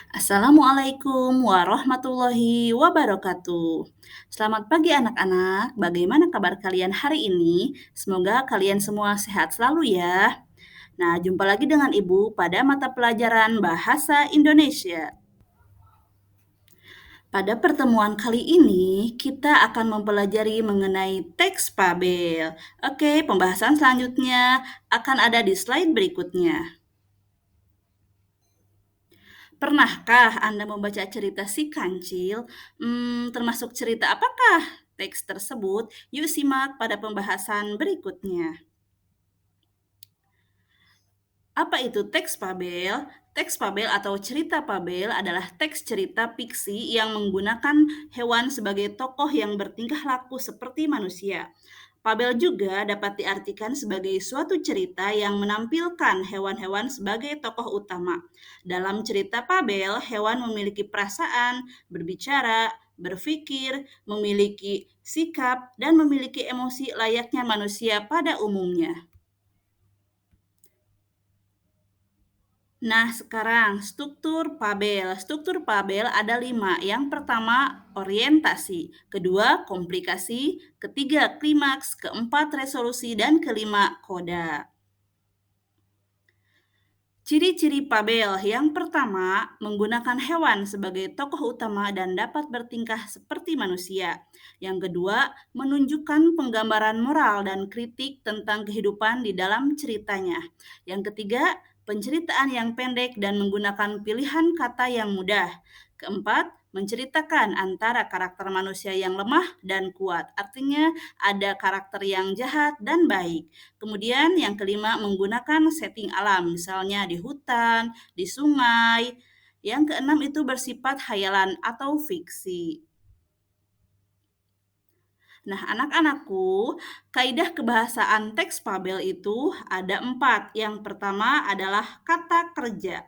Assalamualaikum warahmatullahi wabarakatuh. Selamat pagi anak-anak, bagaimana kabar kalian hari ini? Semoga kalian semua sehat selalu ya. Nah, jumpa lagi dengan Ibu pada mata pelajaran Bahasa Indonesia. Pada pertemuan kali ini, kita akan mempelajari mengenai teks fabel. Oke, pembahasan selanjutnya akan ada di slide berikutnya. Pernahkah Anda membaca cerita Si Kancil? Termasuk cerita apakah teks tersebut? Yuk simak pada pembahasan berikutnya. Apa itu teks fabel? Teks fabel atau cerita fabel adalah teks cerita fiksi yang menggunakan hewan sebagai tokoh yang bertingkah laku seperti manusia. Fabel juga dapat diartikan sebagai suatu cerita yang menampilkan hewan-hewan sebagai tokoh utama. Dalam cerita fabel, hewan memiliki perasaan, berbicara, berpikir, memiliki sikap, dan memiliki emosi layaknya manusia pada umumnya. Nah, sekarang struktur fabel. Struktur fabel ada 5. Yang pertama, orientasi. Kedua, komplikasi. Ketiga, klimaks. Keempat, resolusi. Dan kelima, koda. Ciri-ciri fabel yang pertama, menggunakan hewan sebagai tokoh utama dan dapat bertingkah seperti manusia. Yang kedua, menunjukkan penggambaran moral dan kritik tentang kehidupan di dalam ceritanya. Yang ketiga, penceritaan yang pendek dan menggunakan pilihan kata yang mudah. Keempat, menceritakan antara karakter manusia yang lemah dan kuat. Artinya ada karakter yang jahat dan baik. Kemudian yang kelima, menggunakan setting alam, misalnya di hutan, di sungai. Yang keenam itu bersifat hayalan atau fiksi. Nah, anak-anakku, kaidah kebahasaan teks fabel itu ada 4. Yang pertama adalah kata kerja.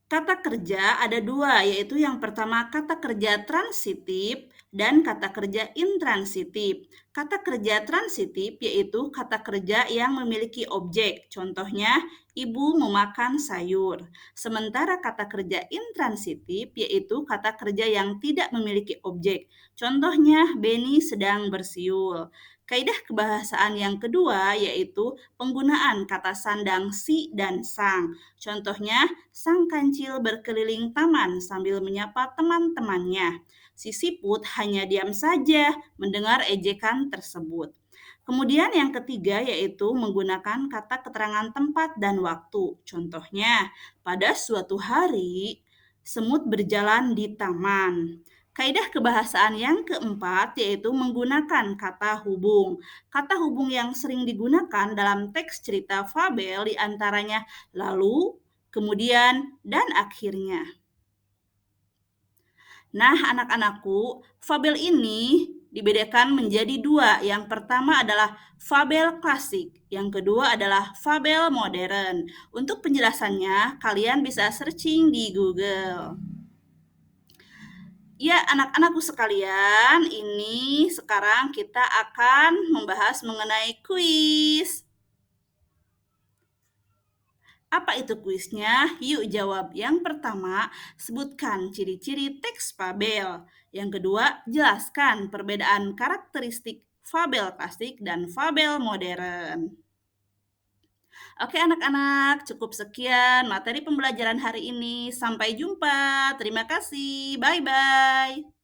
Kata kerja ada 2, yaitu yang pertama kata kerja transitif dan kata kerja intransitif. Kata kerja transitif yaitu kata kerja yang memiliki objek, contohnya ibu memakan sayur. Sementara kata kerja intransitif yaitu kata kerja yang tidak memiliki objek, contohnya Beni sedang bersiul. Kaidah kebahasaan yang kedua yaitu penggunaan kata sandang si dan sang. Contohnya, sang kancil berkeliling taman sambil menyapa teman-temannya. Si siput hanya diam saja mendengar ejekan tersebut. Kemudian yang ketiga yaitu menggunakan kata keterangan tempat dan waktu. Contohnya, pada suatu hari semut berjalan di taman. Kaidah kebahasaan yang keempat yaitu menggunakan kata hubung. Kata hubung yang sering digunakan dalam teks cerita fabel diantaranya lalu, kemudian, dan akhirnya. Nah, anak-anakku, fabel ini dibedakan menjadi 2. Yang pertama adalah fabel klasik, yang kedua adalah fabel modern. Untuk penjelasannya, kalian bisa searching di Google. Ya, anak-anakku sekalian, ini sekarang kita akan membahas mengenai kuis. Apa itu kuisnya? Yuk jawab. Yang pertama, sebutkan ciri-ciri teks fabel. Yang kedua, jelaskan perbedaan karakteristik fabel klasik dan fabel modern. Oke anak-anak, cukup sekian materi pembelajaran hari ini. Sampai jumpa. Terima kasih. Bye-bye.